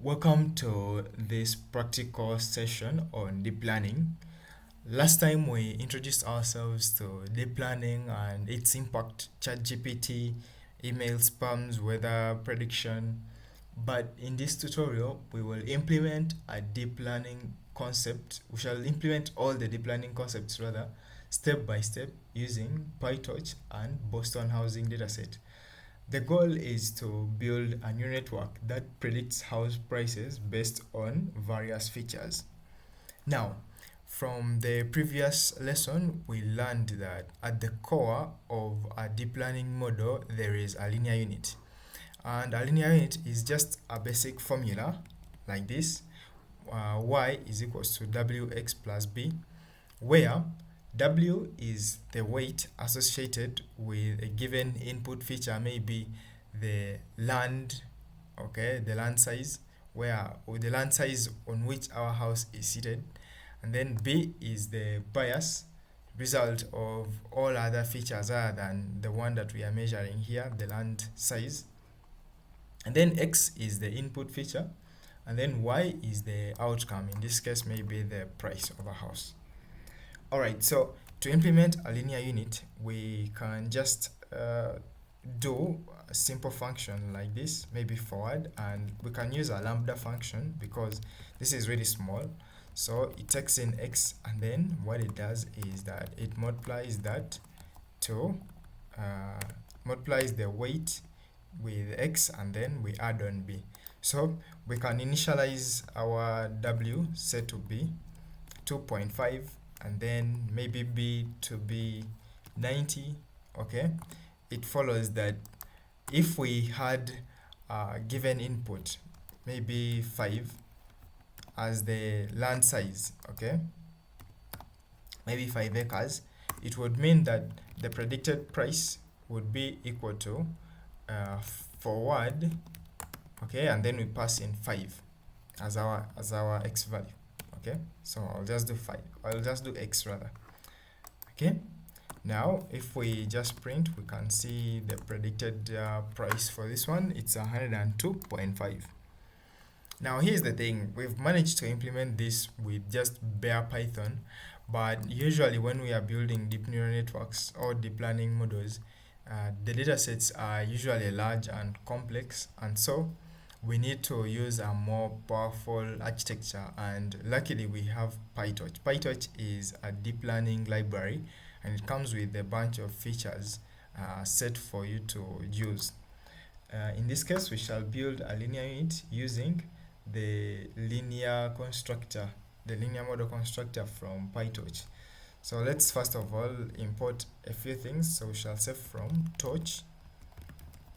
Welcome to this practical session on deep learning. Last time we introduced ourselves to deep learning and its impact, ChatGPT, email spams, weather prediction. But in this tutorial, we will implement a deep learning concept. We shall implement all the deep learning concepts rather, step by step using PyTorch and Boston Housing dataset. The goal is to build a new network that predicts house prices based on various features. Now, from the previous lesson, we learned that at the core of a deep learning model, there is a linear unit. And a linear unit is just a basic formula like this. Y is equals to wx plus b, where W is the weight associated with a given input feature, maybe the land, okay, the land size, where or the land size on which our house is seated, and then B is the bias result of all other features other than the one that we are measuring here, the land size, and then X is the input feature, and then Y is the outcome. In this case, maybe the price of a house. Alright, so to implement a linear unit, we can just do a simple function like this, maybe forward, and we can use a lambda function because this is really small. So it takes in x, and then what it does is that it multiplies that to multiplies the weight with x, and then we add on b. So we can initialize our w set to be 2.5, and then maybe b to be 90. Okay, it follows that if we had given input maybe 5 as the land size, okay, maybe 5 acres, it would mean that the predicted price would be equal to forward, okay, and then we pass in 5 as our x value. Okay, so I'll just do 5, I'll just do x rather. Okay, now if we just print, we can see the predicted price for this one. It's 102.5. Now here's the thing, we've managed to implement this with just bare Python, but usually when we are building deep neural networks or deep learning models, the data sets are usually large and complex, and so we need to use a more powerful architecture, and luckily we have PyTorch. PyTorch is a deep learning library, and it comes with a bunch of features set for you to use. In this case, we shall build a linear unit using the linear constructor, the linear model constructor from PyTorch. So let's first of all import a few things. So we shall say from torch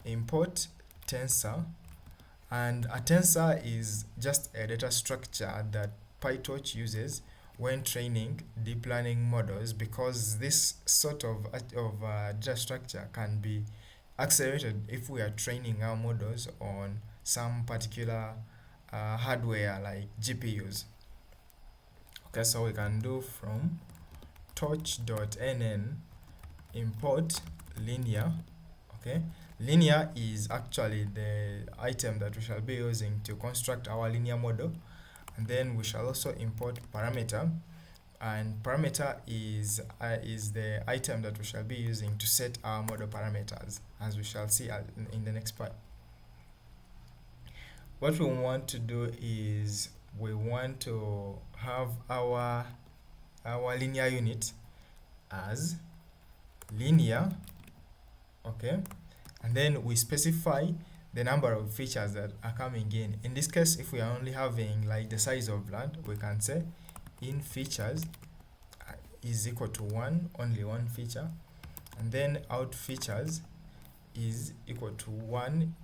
import tensor, and a tensor is just a data structure that PyTorch uses when training deep learning models, because this sort of data structure can be accelerated if we are training our models on some particular hardware like GPUs. Okay, so we can do from torch.nn import linear. Okay, linear is actually the item that we shall be using to construct our linear model, and then we shall also import parameter, and parameter is the item that we shall be using to set our model parameters, as we shall see in the next part. What we want to do is we want to have our linear unit as linear, okay, and then we specify the number of features that are coming in. In this case, if we are only having like the size of land, we can say in features is equal to 1, only one feature, and then out features is equal to 1,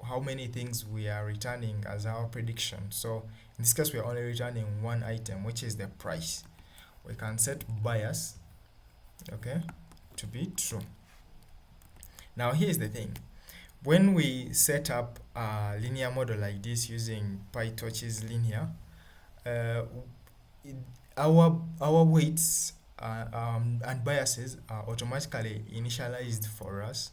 how many things we are returning as our prediction. So in this case, we are only returning one item, which is the price. We can set bias, okay, to be true. Now here's the thing, when we set up a linear model like this using PyTorch's linear, uh, our weights and biases are automatically initialized for us.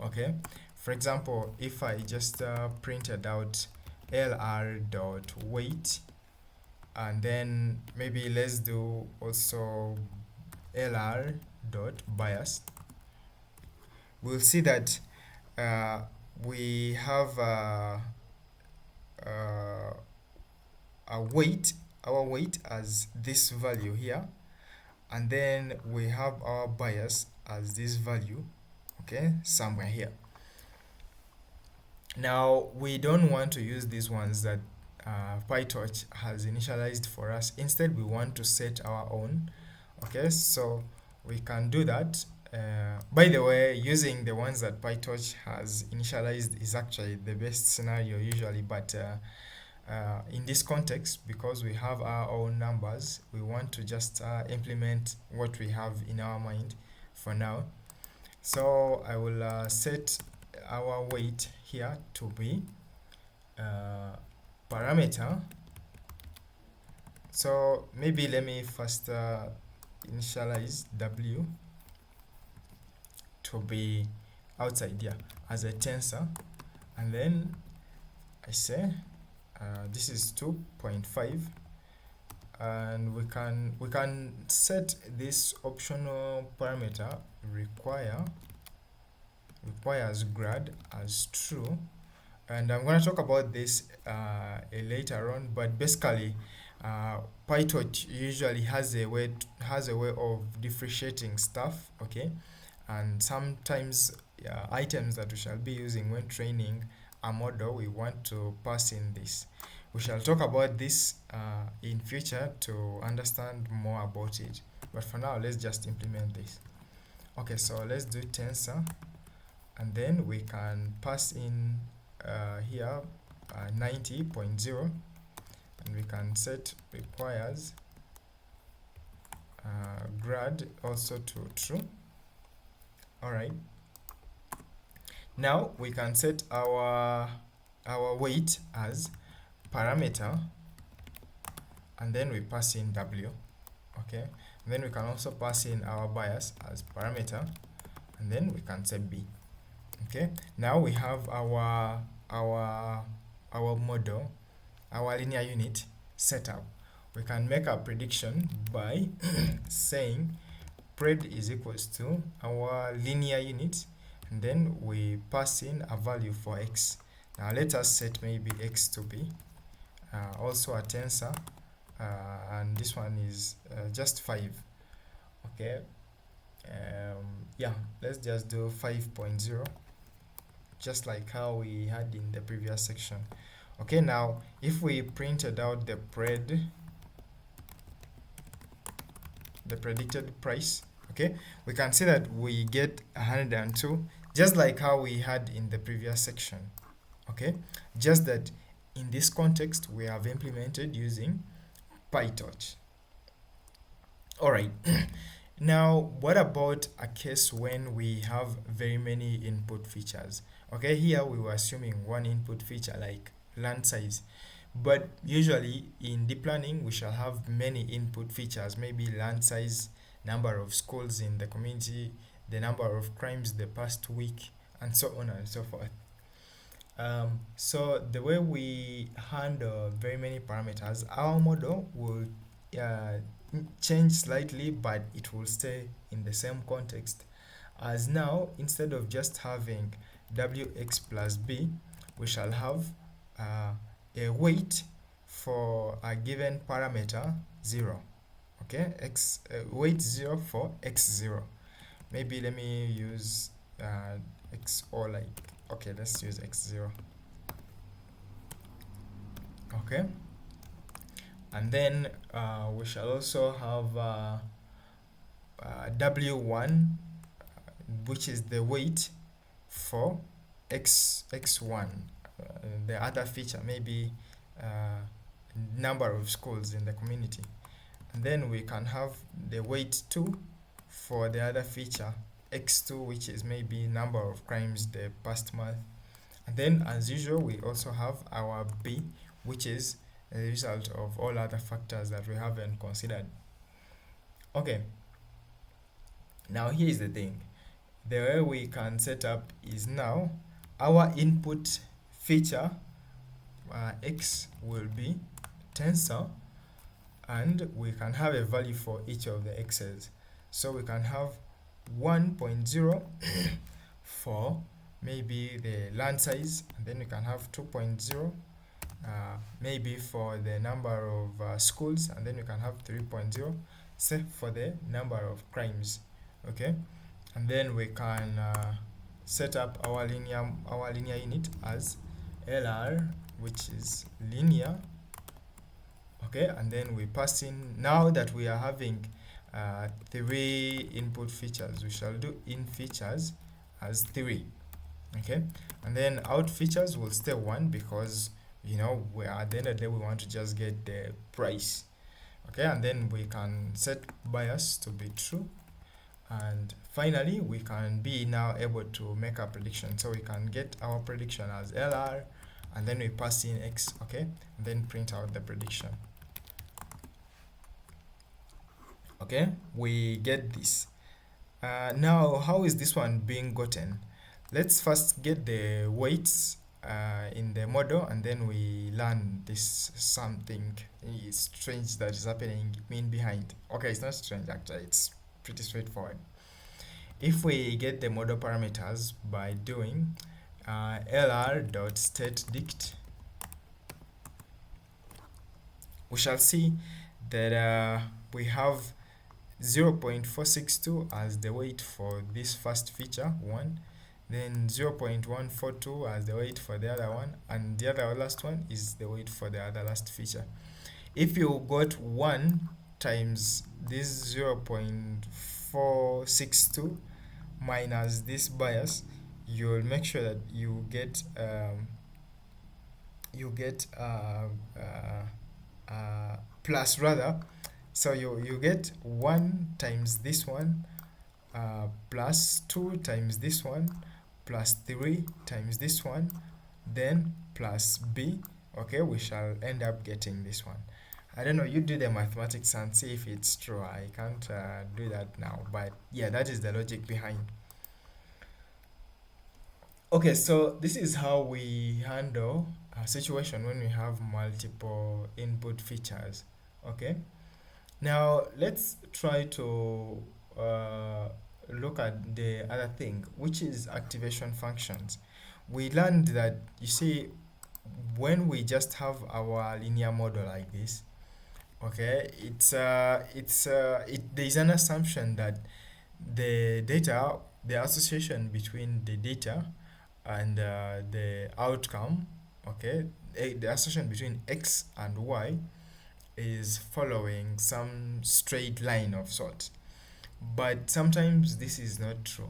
Okay, for example, if I just printed out lr dot weight, and then maybe let's do also lr dot bias. We'll see that uh, we have uh, a weight, our weight as this value here, and then we have our bias as this value, okay, somewhere here. Now we don't want to use these ones that PyTorch has initialized for us. Instead, we want to set our own. Okay, so we can do that. By the way, using the ones that PyTorch has initialized is actually the best scenario usually, but in this context, because we have our own numbers, we want to just implement what we have in our mind for now. So I will set our weight here to be parameter. So maybe let me first initialize w to be outside here as a tensor, and then I say this is 2.5, and we can set this optional parameter requires grad as true, and I'm going to talk about this later on, but basically PyTorch usually has a way of differentiating stuff, okay, and sometimes items that we shall be using when training a model, we want to pass in this. We shall talk about this in future to understand more about it, but for now let's just implement this. Okay, so let's do tensor, and then we can pass in here 90.0, and we can set requires grad also to true. Alright, now we can set our weight as parameter, and then we pass in w, okay, and then we can also pass in our bias as parameter, and then we can set b. Okay, now we have our model, our linear unit set up. We can make a prediction by saying pred is equals to our linear unit, and then we pass in a value for x. Now let us set maybe x to be also a tensor, and this one is just 5. Okay, yeah, let's just do 5.0, just like how we had in the previous section. Okay, now if we printed out the predicted price, okay, we can see that we get 102, just like how we had in the previous section. Okay, just that in this context we have implemented using PyTorch. Alright, now what about a case when we have very many input features? Okay, here we were assuming one input feature like land size, but usually in deep learning we shall have many input features, maybe land size, number of schools in the community, the number of crimes the past week, and so on and so forth. So the way we handle very many parameters, our model will change slightly, but it will stay in the same context. As now, instead of just having wx plus b, we shall have a weight for a given parameter 0. Okay, weight 0 for x0. Maybe let me use x, or like, okay, let's use x0. Okay, and then we shall also have w1, which is the weight for x1, the other feature, maybe number of schools in the community. And then we can have the weight 2 for the other feature x2, which is maybe number of crimes the past month. And then as usual we also have our b, which is a result of all other factors that we haven't considered. Okay, now here is the thing. The way we can set up is now our input feature x will be tensor, and we can have a value for each of the x's. So we can have 1.0 for maybe the land size, and then we can have 2.0 maybe for the number of schools, and then we can have 3.0 say for the number of crimes. Okay, and then we can set up our linear unit as LR, which is linear. Okay, and then we pass in, now that we are having three input features, we shall do in features as 3. Okay, and then out features will stay 1, because we are, at the end of the day, we want to just get the price. Okay, and then we can set bias to be true, and finally we can be now able to make a prediction. So we can get our prediction as LR, and then we pass in X. Okay, and then print out the prediction. Okay, we get this. Now, how is this one being gotten? Let's first get the weights in the model, and then we learn this something strange that is happening mean behind. Okay, it's not strange actually, it's pretty straightforward. If we get the model parameters by doing lr.stateDict, we shall see that we have 0.462 as the weight for this first feature, 1, then 0.142 as the weight for the other one, and the other last one is the weight for the other last feature. If you got 1 times this 0.462 minus this bias, you'll make sure that you get plus, rather. So you get 1 times this one plus 2 times this one plus 3 times this one, then plus b. Okay, we shall end up getting this one. I don't know, you do the mathematics and see if it's true. I can't do that now, but yeah, that is the logic behind. Okay, so this is how we handle a situation when we have multiple input features. Okay, now let's try to look at the other thing, which is activation functions. We learned that, you see, when we just have our linear model like this, okay, there's an assumption that the data, the association between the data and the outcome, okay, the association between x and y is following some straight line of sorts. But sometimes this is not true.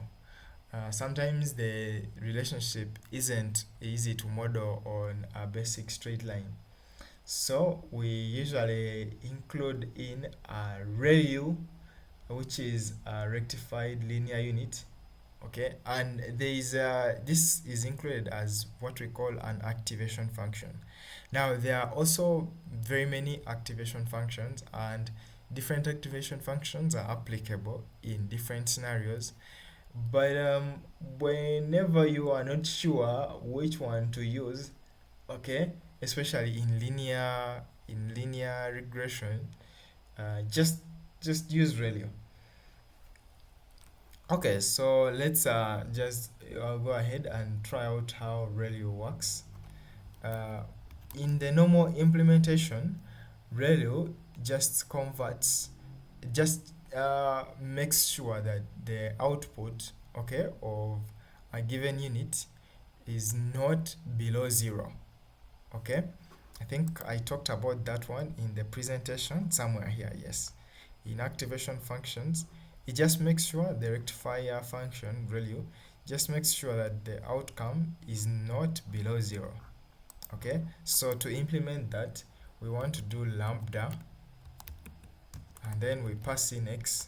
Sometimes the relationship isn't easy to model on a basic straight line. So we usually include in a ReLU, which is a rectified linear unit. Okay, and this is included as what we call an activation function. Now there are also very many activation functions, and different activation functions are applicable in different scenarios. But whenever you are not sure which one to use, okay, especially in linear regression, just use ReLU. Okay, so let's just go ahead and try out how ReLU works. In the normal implementation, ReLU just converts, just makes sure that the output, okay, of a given unit is not below 0. Okay, I think I talked about that one in the presentation somewhere here. Yes, in activation functions, it just makes sure the rectifier function ReLU just makes sure that the outcome is not below 0. Okay, so to implement that, we want to do lambda, and then we pass in x,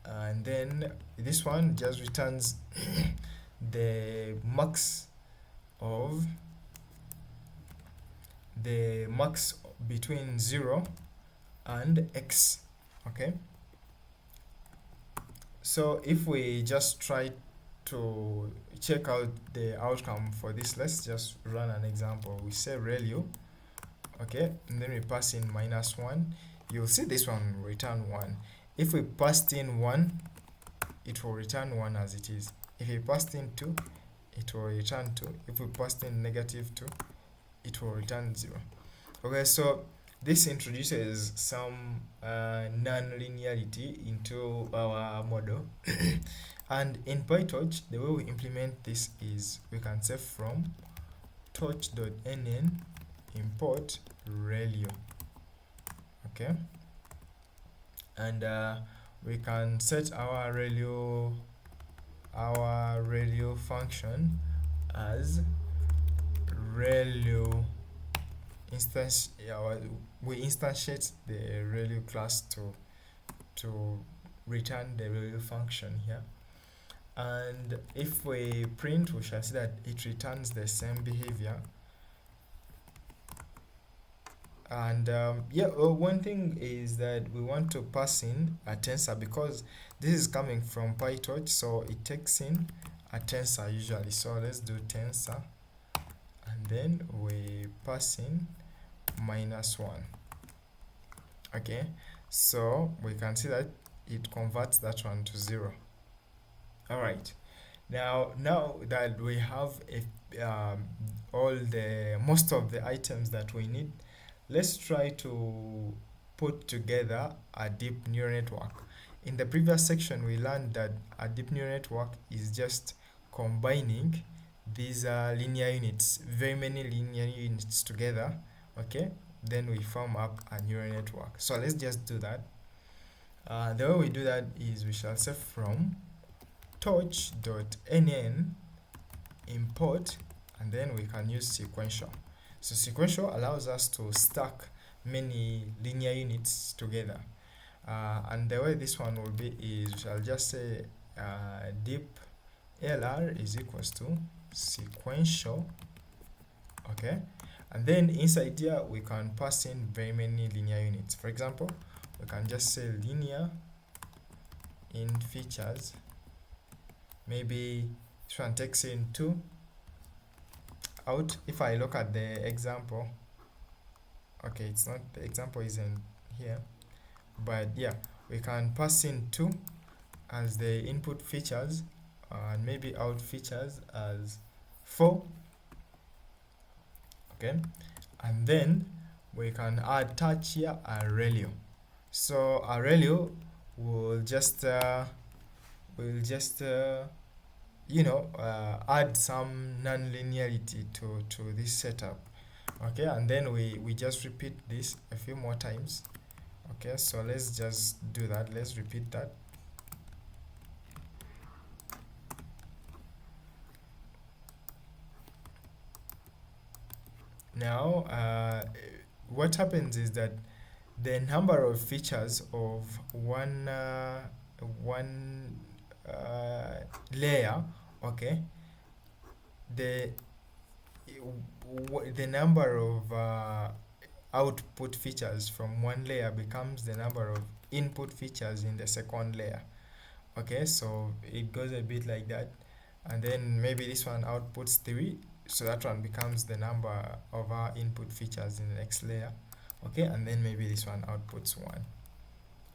and then this one just returns the max between 0 and x. Okay, so if we just try to check out the outcome for this. Let's just run an example. We say ReLU, okay, and then we pass in -1. You'll see this one will return 1. If we passed in 1, it will return 1 as it is. If we passed in 2, it will return 2. If we passed in -2, it will return 0. Okay, so this introduces some non-linearity into our model. And in PyTorch, the way we implement this is we can say from torch.nn import ReLU. Okay, and we can set our ReLU function as ReLU instance. We instantiate the ReLU class to return the ReLU function here. And if we print, we shall see that it returns the same behavior. And one thing is that we want to pass in a tensor, because this is coming from PyTorch, so it takes in a tensor usually. So let's do tensor, and then we pass in -1. Okay, so we can see that it converts that one to 0. All right, now that we have most of the items that we need, let's try to put together a deep neural network. In the previous section, we learned that a deep neural network is just combining these linear units, very many linear units together. Okay, then we form up a neural network. So let's just do that. The way we do that is we shall say from torch.nn import, and then we can use sequential. So sequential allows us to stack many linear units together. And the way this one will be is we shall just say deep LR is equals to sequential. Okay, and then inside here we can pass in very many linear units. For example, we can just say linear in features. Maybe this one takes in 2 out. If I look at the example, okay, it's not, the example isn't here, but yeah, we can pass in 2 as the input features, and maybe out features as 4. Okay, and then we can attach here a ReLU. So a ReLU will just add some non-linearity to this setup. Okay, and then we just repeat this a few more times. Okay, so let's just do that. Let's repeat that. Now what happens is that the number of features of one layer, okay, the number of output features from one layer becomes the number of input features in the second layer. Okay, so it goes a bit like that, and then maybe this one outputs 3, so that one becomes the number of our input features in the next layer. Okay, and then maybe this one outputs 1.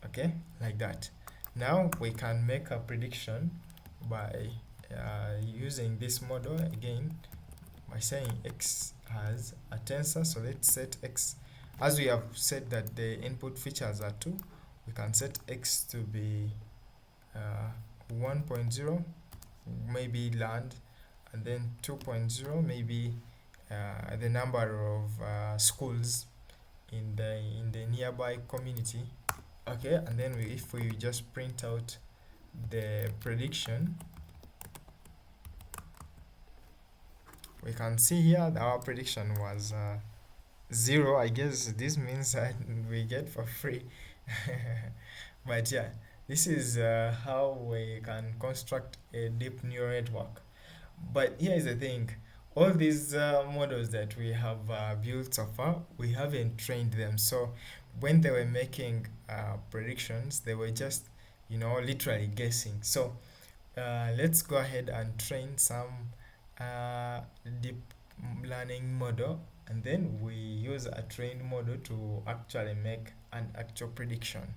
Okay, like that. Now we can make a prediction by using this model again, by saying x has a tensor. So let's set x, as we have said that the input features are 2, we can set x to be 1.0, maybe land, and then 2.0, maybe the number of schools in the nearby community. Okay, and then if we just print out the prediction, we can see here that our prediction was 0. I guess this means that we get for free. But yeah, this is how we can construct a deep neural network. But here is the thing, all these models that we have built so far, we haven't trained them. So when they were making predictions, they were just literally guessing. So let's go ahead and train some uh, deep learning model, and then we use a trained model to actually make an actual prediction.